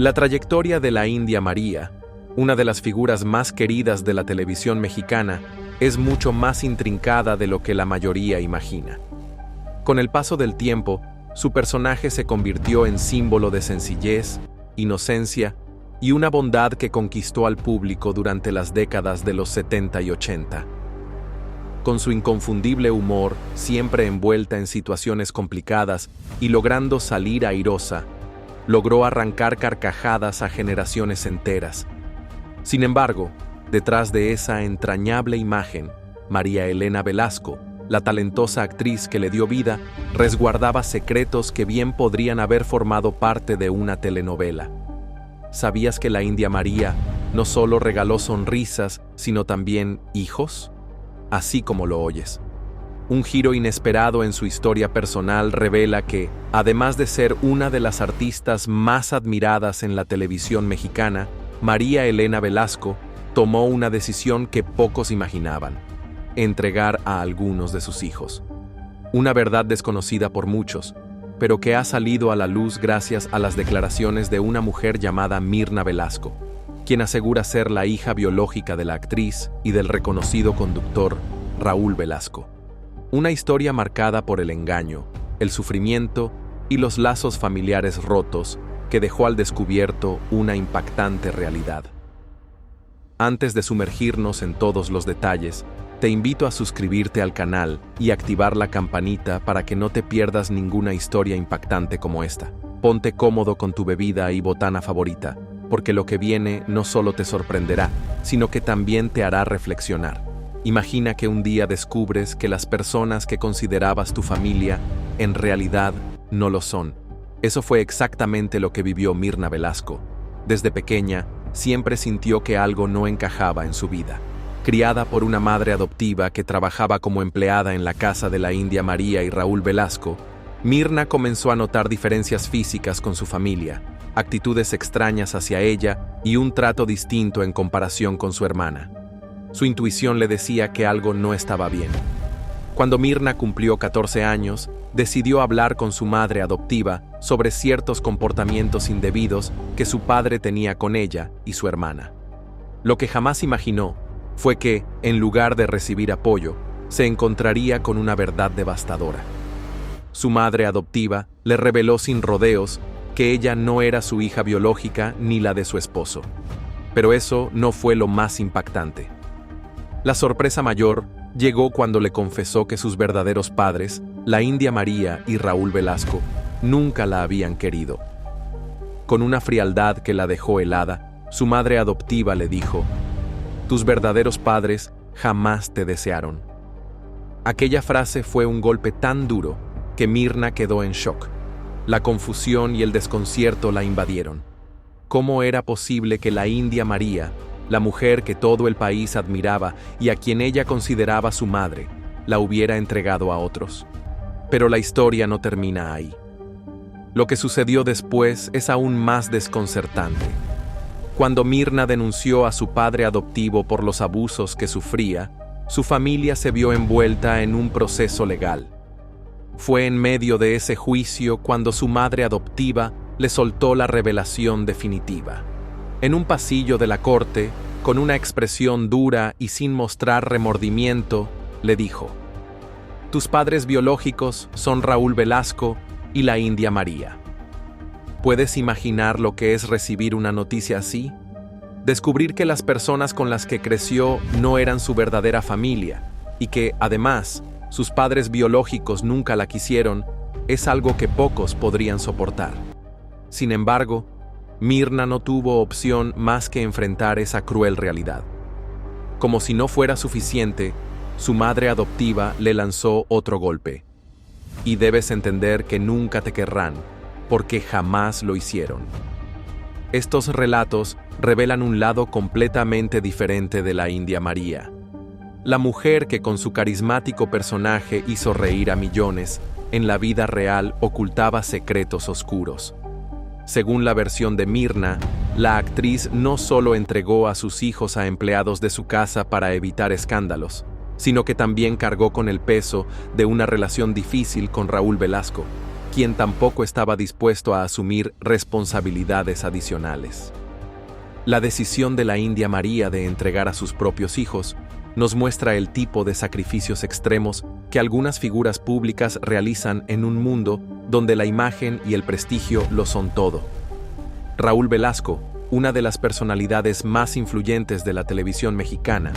La trayectoria de la India María, una de las figuras más queridas de la televisión mexicana, es mucho más intrincada de lo que la mayoría imagina. Con el paso del tiempo, su personaje se convirtió en símbolo de sencillez, inocencia y una bondad que conquistó al público durante las décadas de los 70 y 80. Con su inconfundible humor, siempre envuelta en situaciones complicadas y logrando salir airosa, logró arrancar carcajadas a generaciones enteras. Sin embargo, detrás de esa entrañable imagen, María Elena Velasco, la talentosa actriz que le dio vida, resguardaba secretos que bien podrían haber formado parte de una telenovela. ¿Sabías que la India María no solo regaló sonrisas, sino también hijos? Así como lo oyes. Un giro inesperado en su historia personal revela que, además de ser una de las artistas más admiradas en la televisión mexicana, María Elena Velasco tomó una decisión que pocos imaginaban: entregar a algunos de sus hijos. Una verdad desconocida por muchos, pero que ha salido a la luz gracias a las declaraciones de una mujer llamada Mirna Velasco, quien asegura ser la hija biológica de la actriz y del reconocido conductor Raúl Velasco. Una historia marcada por el engaño, el sufrimiento y los lazos familiares rotos que dejó al descubierto una impactante realidad. Antes de sumergirnos en todos los detalles, te invito a suscribirte al canal y activar la campanita para que no te pierdas ninguna historia impactante como esta. Ponte cómodo con tu bebida y botana favorita, porque lo que viene no solo te sorprenderá, sino que también te hará reflexionar. Imagina que un día descubres que las personas que considerabas tu familia, en realidad, no lo son. Eso fue exactamente lo que vivió Mirna Velasco. Desde pequeña, siempre sintió que algo no encajaba en su vida. Criada por una madre adoptiva que trabajaba como empleada en la casa de la India María y Raúl Velasco, Mirna comenzó a notar diferencias físicas con su familia, actitudes extrañas hacia ella y un trato distinto en comparación con su hermana. Su intuición le decía que algo no estaba bien. Cuando Mirna cumplió 14 años, decidió hablar con su madre adoptiva sobre ciertos comportamientos indebidos que su padre tenía con ella y su hermana. Lo que jamás imaginó fue que, en lugar de recibir apoyo, se encontraría con una verdad devastadora. Su madre adoptiva le reveló sin rodeos que ella no era su hija biológica ni la de su esposo. Pero eso no fue lo más impactante. La sorpresa mayor llegó cuando le confesó que sus verdaderos padres, la India María y Raúl Velasco, nunca la habían querido. Con una frialdad que la dejó helada, su madre adoptiva le dijo: «Tus verdaderos padres jamás te desearon». Aquella frase fue un golpe tan duro que Mirna quedó en shock. La confusión y el desconcierto la invadieron. ¿Cómo era posible que la India María, la mujer que todo el país admiraba y a quien ella consideraba su madre, la hubiera entregado a otros? Pero la historia no termina ahí. Lo que sucedió después es aún más desconcertante. Cuando Mirna denunció a su padre adoptivo por los abusos que sufría, su familia se vio envuelta en un proceso legal. Fue en medio de ese juicio cuando su madre adoptiva le soltó la revelación definitiva. En un pasillo de la corte, con una expresión dura y sin mostrar remordimiento, le dijo: «Tus padres biológicos son Raúl Velasco y la India María». ¿Puedes imaginar lo que es recibir una noticia así? Descubrir que las personas con las que creció no eran su verdadera familia y que, además, sus padres biológicos nunca la quisieron, es algo que pocos podrían soportar. Sin embargo, Mirna no tuvo opción más que enfrentar esa cruel realidad. Como si no fuera suficiente, su madre adoptiva le lanzó otro golpe. Y debes entender que nunca te querrán, porque jamás lo hicieron. Estos relatos revelan un lado completamente diferente de la India María. La mujer que con su carismático personaje hizo reír a millones, en la vida real ocultaba secretos oscuros. Según la versión de Mirna, la actriz no solo entregó a sus hijos a empleados de su casa para evitar escándalos, sino que también cargó con el peso de una relación difícil con Raúl Velasco, quien tampoco estaba dispuesto a asumir responsabilidades adicionales. La decisión de la India María de entregar a sus propios hijos nos muestra el tipo de sacrificios extremos que algunas figuras públicas realizan en un mundo donde la imagen y el prestigio lo son todo. Raúl Velasco, una de las personalidades más influyentes de la televisión mexicana,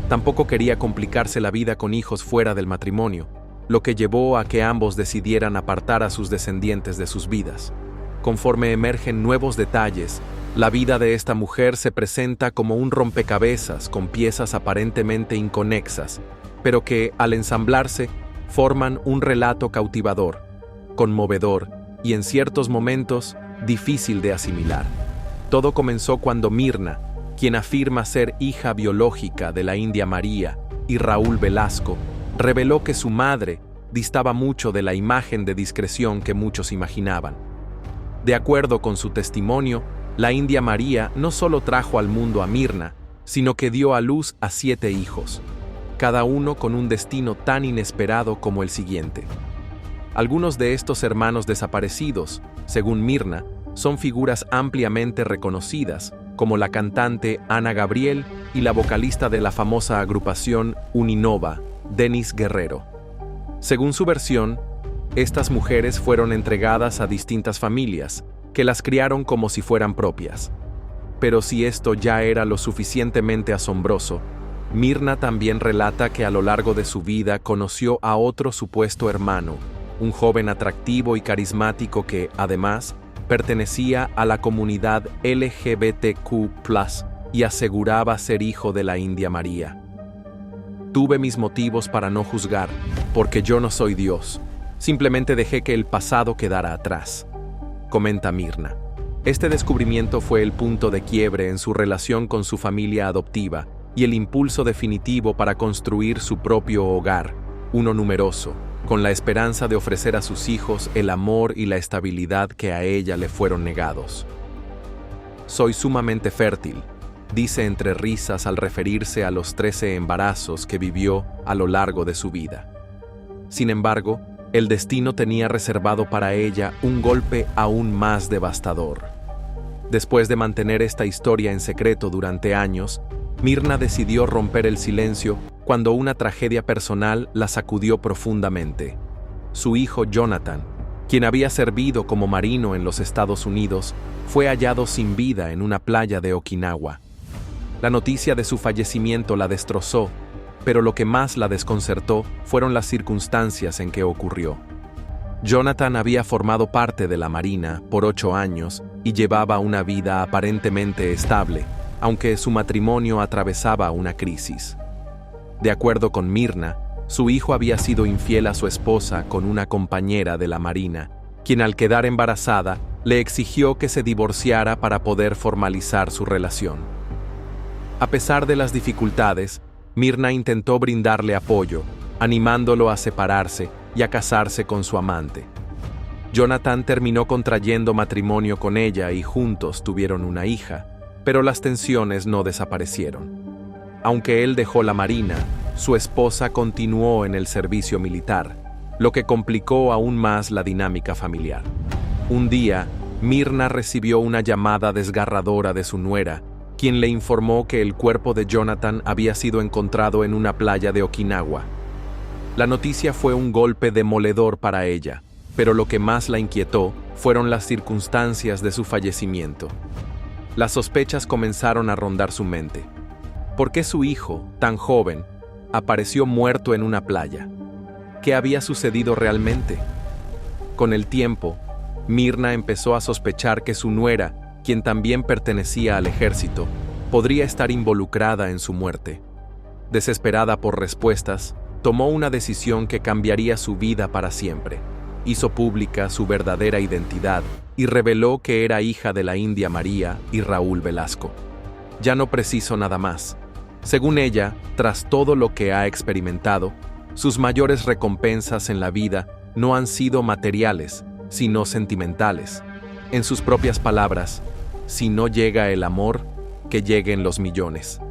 tampoco quería complicarse la vida con hijos fuera del matrimonio, lo que llevó a que ambos decidieran apartar a sus descendientes de sus vidas. Conforme emergen nuevos detalles, la vida de esta mujer se presenta como un rompecabezas con piezas aparentemente inconexas, pero que, al ensamblarse, forman un relato cautivador, conmovedor y, en ciertos momentos, difícil de asimilar. Todo comenzó cuando Mirna, quien afirma ser hija biológica de la India María y Raúl Velasco, reveló que su madre distaba mucho de la imagen de discreción que muchos imaginaban. De acuerdo con su testimonio, la India María no solo trajo al mundo a Mirna, sino que dio a luz a 7 hijos, cada uno con un destino tan inesperado como el siguiente. Algunos de estos hermanos desaparecidos, según Mirna, son figuras ampliamente reconocidas, como la cantante Ana Gabriel y la vocalista de la famosa agrupación Uninova, Dennis Guerrero. Según su versión, estas mujeres fueron entregadas a distintas familias, que las criaron como si fueran propias. Pero si esto ya era lo suficientemente asombroso, Mirna también relata que a lo largo de su vida conoció a otro supuesto hermano, un joven atractivo y carismático que, además, pertenecía a la comunidad LGBTQ+, y aseguraba ser hijo de la India María. Tuve mis motivos para no juzgar, porque yo no soy Dios. Simplemente dejé que el pasado quedara atrás, comenta Mirna. Este descubrimiento fue el punto de quiebre en su relación con su familia adoptiva y el impulso definitivo para construir su propio hogar, uno numeroso, con la esperanza de ofrecer a sus hijos el amor y la estabilidad que a ella le fueron negados. Soy sumamente fértil, dice entre risas al referirse a los 13 embarazos que vivió a lo largo de su vida. Sin embargo, el destino tenía reservado para ella un golpe aún más devastador. Después de mantener esta historia en secreto durante años, Mirna decidió romper el silencio cuando una tragedia personal la sacudió profundamente. Su hijo Jonathan, quien había servido como marino en los Estados Unidos, fue hallado sin vida en una playa de Okinawa. La noticia de su fallecimiento la destrozó, pero lo que más la desconcertó fueron las circunstancias en que ocurrió. Jonathan había formado parte de la Marina por 8 años y llevaba una vida aparentemente estable, aunque su matrimonio atravesaba una crisis. De acuerdo con Mirna, su hijo había sido infiel a su esposa con una compañera de la Marina, quien al quedar embarazada le exigió que se divorciara para poder formalizar su relación. A pesar de las dificultades, Mirna intentó brindarle apoyo, animándolo a separarse y a casarse con su amante. Jonathan terminó contrayendo matrimonio con ella y juntos tuvieron una hija, pero las tensiones no desaparecieron. Aunque él dejó la Marina, su esposa continuó en el servicio militar, lo que complicó aún más la dinámica familiar. Un día, Mirna recibió una llamada desgarradora de su nuera, quien le informó que el cuerpo de Jonathan había sido encontrado en una playa de Okinawa. La noticia fue un golpe demoledor para ella, pero lo que más la inquietó fueron las circunstancias de su fallecimiento. Las sospechas comenzaron a rondar su mente. ¿Por qué su hijo, tan joven, apareció muerto en una playa? ¿Qué había sucedido realmente? Con el tiempo, Mirna empezó a sospechar que su nuera, quien también pertenecía al ejército, podría estar involucrada en su muerte. Desesperada por respuestas, tomó una decisión que cambiaría su vida para siempre. Hizo pública su verdadera identidad y reveló que era hija de la India María y Raúl Velasco. Ya no preciso nada más. Según ella, tras todo lo que ha experimentado, sus mayores recompensas en la vida no han sido materiales, sino sentimentales. En sus propias palabras, si no llega el amor, que lleguen los millones.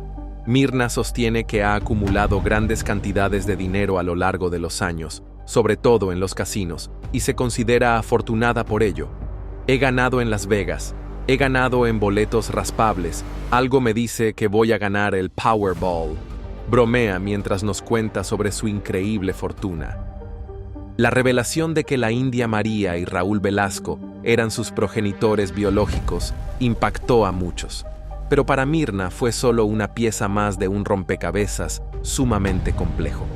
Mirna sostiene que ha acumulado grandes cantidades de dinero a lo largo de los años, sobre todo en los casinos, y se considera afortunada por ello. He ganado en Las Vegas, he ganado en boletos raspables, algo me dice que voy a ganar el Powerball. Bromea mientras nos cuenta sobre su increíble fortuna. La revelación de que la India María y Raúl Velasco eran sus progenitores biológicos impactó a muchos, pero para Mirna fue solo una pieza más de un rompecabezas sumamente complejo.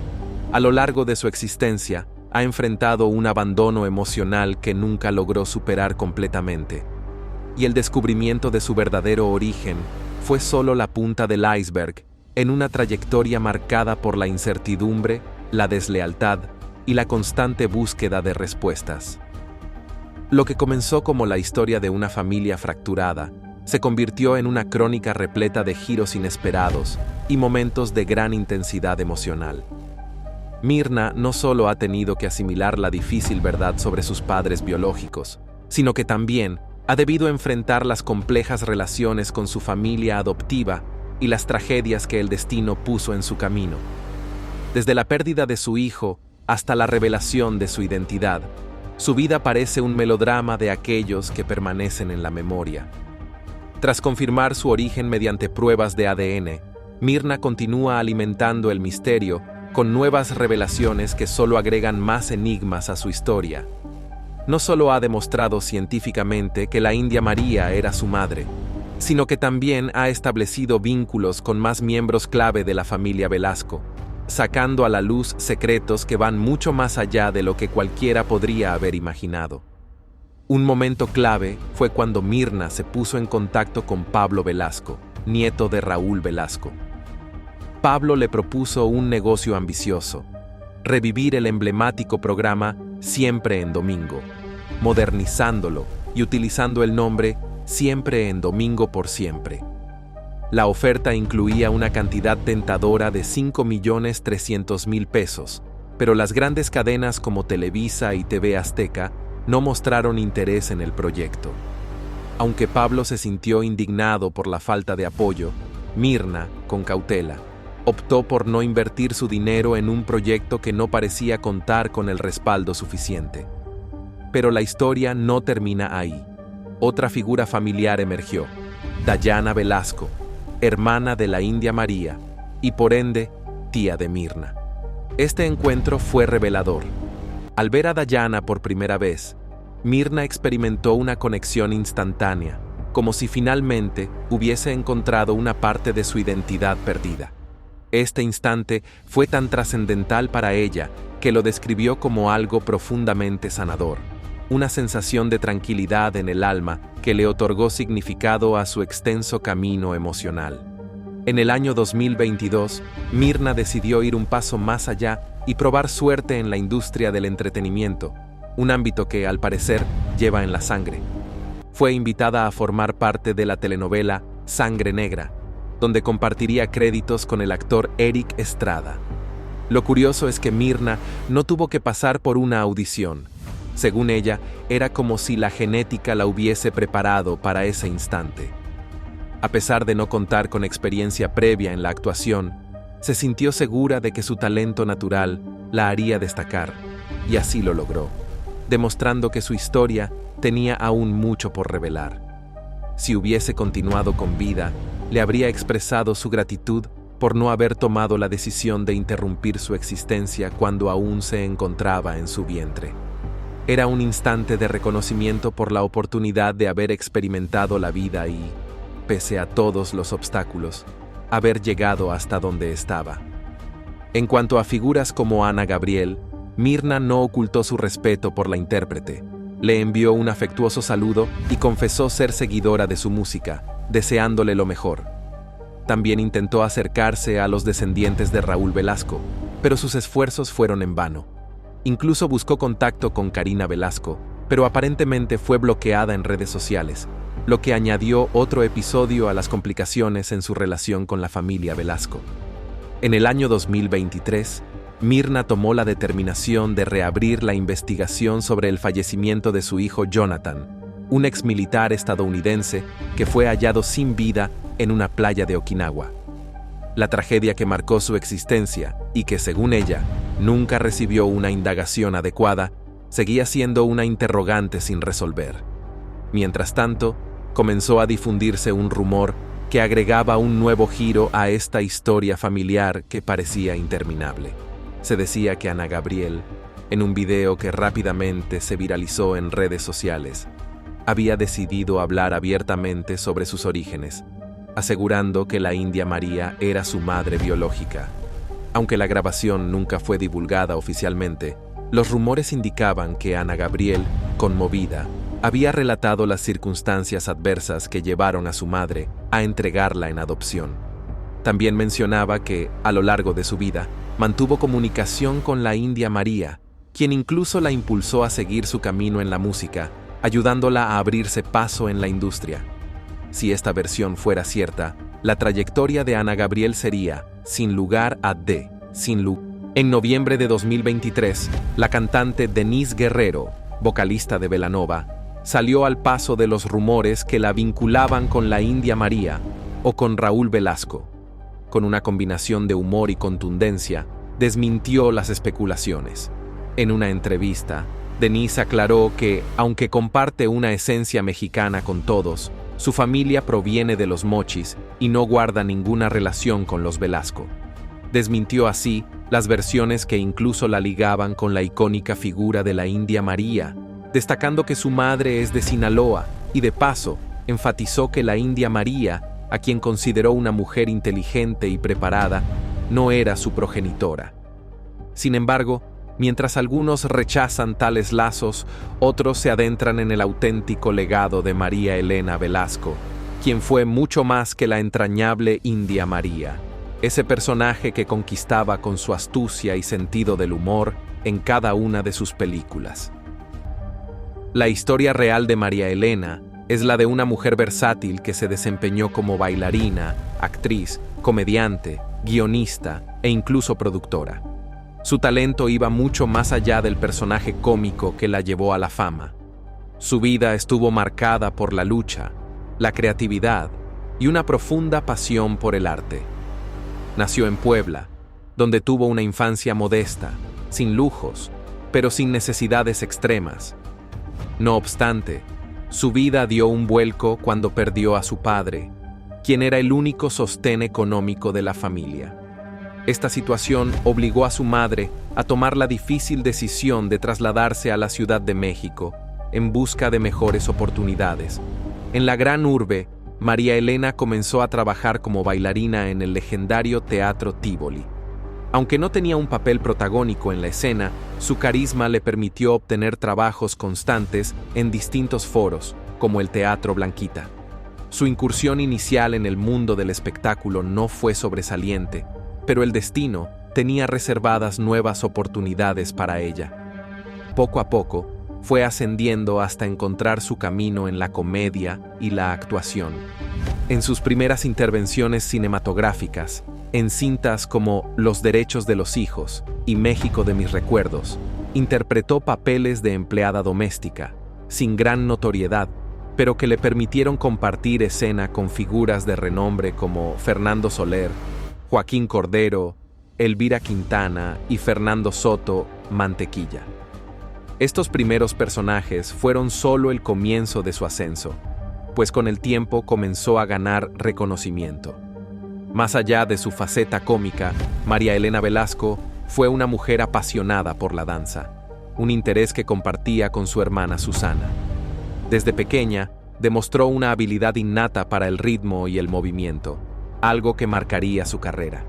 A lo largo de su existencia, ha enfrentado un abandono emocional que nunca logró superar completamente, y el descubrimiento de su verdadero origen fue solo la punta del iceberg en una trayectoria marcada por la incertidumbre, la deslealtad y la constante búsqueda de respuestas. Lo que comenzó como la historia de una familia fracturada, se convirtió en una crónica repleta de giros inesperados y momentos de gran intensidad emocional. Mirna no solo ha tenido que asimilar la difícil verdad sobre sus padres biológicos, sino que también ha debido enfrentar las complejas relaciones con su familia adoptiva y las tragedias que el destino puso en su camino. Desde la pérdida de su hijo hasta la revelación de su identidad, su vida parece un melodrama de aquellos que permanecen en la memoria. Tras confirmar su origen mediante pruebas de ADN, Mirna continúa alimentando el misterio con nuevas revelaciones que solo agregan más enigmas a su historia. No solo ha demostrado científicamente que la India María era su madre, sino que también ha establecido vínculos con más miembros clave de la familia Velasco, sacando a la luz secretos que van mucho más allá de lo que cualquiera podría haber imaginado. Un momento clave fue cuando Mirna se puso en contacto con Pablo Velasco, nieto de Raúl Velasco. Pablo le propuso un negocio ambicioso: revivir el emblemático programa Siempre en Domingo, modernizándolo y utilizando el nombre Siempre en Domingo por siempre. La oferta incluía una cantidad tentadora de 5.300.000 pesos, pero las grandes cadenas como Televisa y TV Azteca no mostraron interés en el proyecto. Aunque Pablo se sintió indignado por la falta de apoyo, Mirna, con cautela, optó por no invertir su dinero en un proyecto que no parecía contar con el respaldo suficiente. Pero la historia no termina ahí. Otra figura familiar emergió: Dayana Velasco, hermana de la India María y por ende, tía de Mirna. Este encuentro fue revelador. Al ver a Dayana por primera vez, Mirna experimentó una conexión instantánea, como si finalmente hubiese encontrado una parte de su identidad perdida. Este instante fue tan trascendental para ella que lo describió como algo profundamente sanador, una sensación de tranquilidad en el alma que le otorgó significado a su extenso camino emocional. En el año 2022, Mirna decidió ir un paso más allá y probar suerte en la industria del entretenimiento, un ámbito que, al parecer, lleva en la sangre. Fue invitada a formar parte de la telenovela Sangre Negra, donde compartiría créditos con el actor Eric Estrada. Lo curioso es que Mirna no tuvo que pasar por una audición. Según ella, era como si la genética la hubiese preparado para ese instante. A pesar de no contar con experiencia previa en la actuación, se sintió segura de que su talento natural la haría destacar, y así lo logró, demostrando que su historia tenía aún mucho por revelar. Si hubiese continuado con vida, le habría expresado su gratitud por no haber tomado la decisión de interrumpir su existencia cuando aún se encontraba en su vientre. Era un instante de reconocimiento por la oportunidad de haber experimentado la vida y, pese a todos los obstáculos, haber llegado hasta donde estaba. En cuanto a figuras como Ana Gabriel, Mirna no ocultó su respeto por la intérprete. Le envió un afectuoso saludo y confesó ser seguidora de su música, deseándole lo mejor. También intentó acercarse a los descendientes de Raúl Velasco, pero sus esfuerzos fueron en vano. Incluso buscó contacto con Karina Velasco, pero aparentemente fue bloqueada en redes sociales, lo que añadió otro episodio a las complicaciones en su relación con la familia Velasco. En el año 2023, Mirna tomó la determinación de reabrir la investigación sobre el fallecimiento de su hijo Jonathan, un exmilitar estadounidense que fue hallado sin vida en una playa de Okinawa. La tragedia que marcó su existencia y que, según ella, nunca recibió una indagación adecuada, seguía siendo una interrogante sin resolver. Mientras tanto, comenzó a difundirse un rumor que agregaba un nuevo giro a esta historia familiar que parecía interminable. Se decía que Ana Gabriel, en un video que rápidamente se viralizó en redes sociales, había decidido hablar abiertamente sobre sus orígenes, asegurando que la India María era su madre biológica. Aunque la grabación nunca fue divulgada oficialmente, los rumores indicaban que Ana Gabriel, conmovida, había relatado las circunstancias adversas que llevaron a su madre a entregarla en adopción. También mencionaba que, a lo largo de su vida, mantuvo comunicación con la India María, quien incluso la impulsó a seguir su camino en la música, ayudándola a abrirse paso en la industria. Si esta versión fuera cierta, la trayectoria de Ana Gabriel sería, sin lugar a D, En noviembre de 2023, la cantante Denise Guerrero, vocalista de Belanova, salió al paso de los rumores que la vinculaban con la India María o con Raúl Velasco. Con una combinación de humor y contundencia, desmintió las especulaciones. En una entrevista, Denise aclaró que, aunque comparte una esencia mexicana con todos, su familia proviene de los Mochis y no guarda ninguna relación con los Velasco. Desmintió así las versiones que incluso la ligaban con la icónica figura de la India María, destacando que su madre es de Sinaloa y, de paso, enfatizó que la India María, a quien consideró una mujer inteligente y preparada, no era su progenitora. Sin embargo, mientras algunos rechazan tales lazos, otros se adentran en el auténtico legado de María Elena Velasco, quien fue mucho más que la entrañable India María, ese personaje que conquistaba con su astucia y sentido del humor en cada una de sus películas. La historia real de María Elena es la de una mujer versátil que se desempeñó como bailarina, actriz, comediante, guionista e incluso productora. Su talento iba mucho más allá del personaje cómico que la llevó a la fama. Su vida estuvo marcada por la lucha, la creatividad y una profunda pasión por el arte. Nació en Puebla, donde tuvo una infancia modesta, sin lujos, pero sin necesidades extremas. No obstante, su vida dio un vuelco cuando perdió a su padre, quien era el único sostén económico de la familia. Esta situación obligó a su madre a tomar la difícil decisión de trasladarse a la Ciudad de México en busca de mejores oportunidades. En la gran urbe, María Elena comenzó a trabajar como bailarina en el legendario Teatro Tívoli. Aunque no tenía un papel protagónico en la escena, su carisma le permitió obtener trabajos constantes en distintos foros, como el Teatro Blanquita. Su incursión inicial en el mundo del espectáculo no fue sobresaliente, pero el destino tenía reservadas nuevas oportunidades para ella. Poco a poco, fue ascendiendo hasta encontrar su camino en la comedia y la actuación. En sus primeras intervenciones cinematográficas, en cintas como Los derechos de los hijos y México de mis recuerdos, interpretó papeles de empleada doméstica, sin gran notoriedad, pero que le permitieron compartir escena con figuras de renombre como Fernando Soler, Joaquín Cordero, Elvira Quintana y Fernando Soto Mantequilla. Estos primeros personajes fueron solo el comienzo de su ascenso, pues con el tiempo comenzó a ganar reconocimiento. Más allá de su faceta cómica, María Elena Velasco fue una mujer apasionada por la danza, un interés que compartía con su hermana Susana. Desde pequeña, demostró una habilidad innata para el ritmo y el movimiento, algo que marcaría su carrera.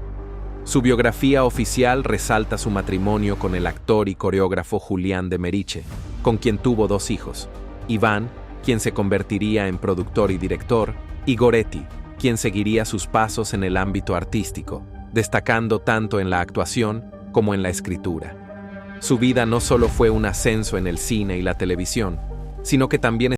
Su biografía oficial resalta su matrimonio con el actor y coreógrafo Julián de Meriche, con quien tuvo 2 hijos, Iván, quien se convertiría en productor y director, y Goretti, quien seguiría sus pasos en el ámbito artístico, destacando tanto en la actuación como en la escritura. Su vida no solo fue un ascenso en el cine y la televisión, sino que también